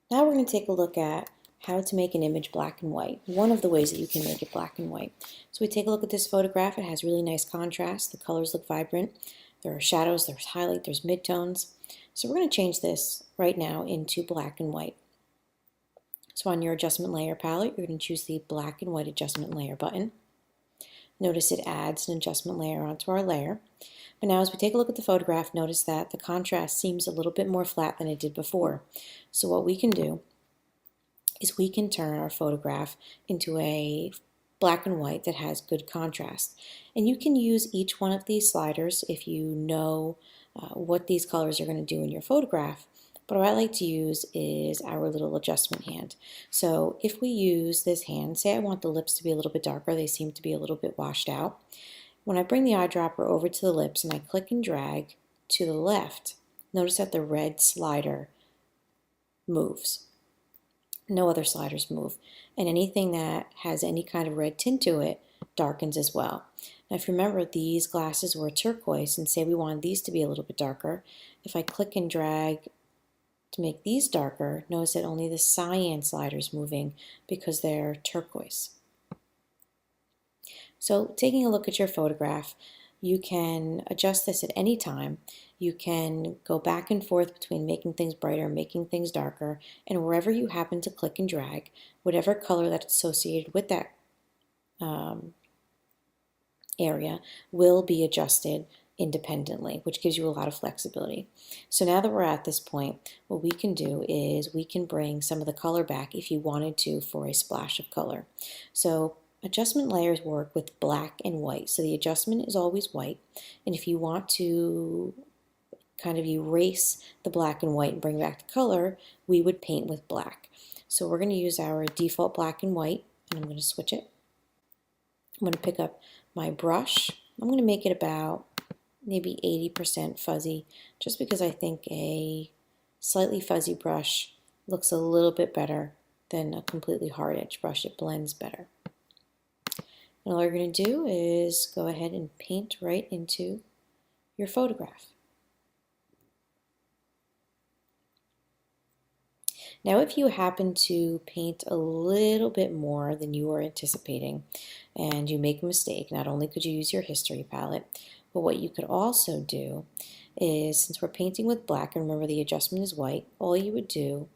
Now we're going to take a look at how to make an image black and white. One of the ways that you can make it black and white. So we take a look at this photograph. It has really nice contrast. The colors look vibrant. There are shadows, there's highlight, there's midtones. So we're going to change this right now into black and white. So on your adjustment layer palette, you're going to choose the black and white adjustment layer button. Notice it adds an adjustment layer onto our layer. But now as we take a look at the photograph, notice that the contrast seems a little bit more flat than it did before. So what we can do is we can turn our photograph into a black and white that has good contrast. And you can use each one of these sliders if you know what these colors are going to do in your photograph. But what I like to use is our little adjustment hand. So if we use this hand, say I want the lips to be a little bit darker, they seem to be a little bit washed out. When I bring the eyedropper over to the lips and I click and drag to the left, notice that the red slider moves. No other sliders move. And anything that has any kind of red tint to it darkens as well. Now if you remember, these glasses were turquoise, and say we wanted these to be a little bit darker, if I click and drag to make these darker, notice that only the cyan slider is moving because they're turquoise. So taking a look at your photograph, you can adjust this at any time. You can go back and forth between making things brighter, making things darker, and wherever you happen to click and drag, whatever color that's associated with that area will be adjusted independently, which gives you a lot of flexibility. So now that we're at this point, what we can do is we can bring some of the color back if you wanted to for a splash of color. So adjustment layers work with black and white. So the adjustment is always white. And if you want to kind of erase the black and white and bring back the color, we would paint with black. So we're going to use our default black and white, and I'm going to switch it. I'm going to pick up my brush. I'm going to make it about maybe 80% fuzzy, just because I think a slightly fuzzy brush looks a little bit better than a completely hard edge brush. It blends better. And all you're going to do is go ahead and paint right into your photograph. Now if you happen to paint a little bit more than you were anticipating and you make a mistake, not only could you use your history palette, but what you could also do is, since we're painting with black, and remember the adjustment is white, all you would do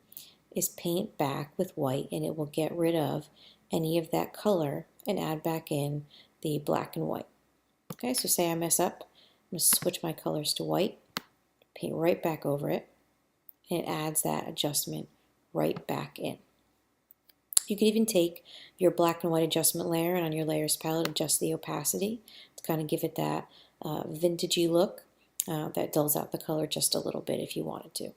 is paint back with white and it will get rid of any of that color and add back in the black and white. Okay, so say I mess up, I'm going to switch my colors to white, paint right back over it, and it adds that adjustment right back in. You can even take your black and white adjustment layer and on your layers palette adjust the opacity to kind of give it that vintagey look that dulls out the color just a little bit if you wanted to.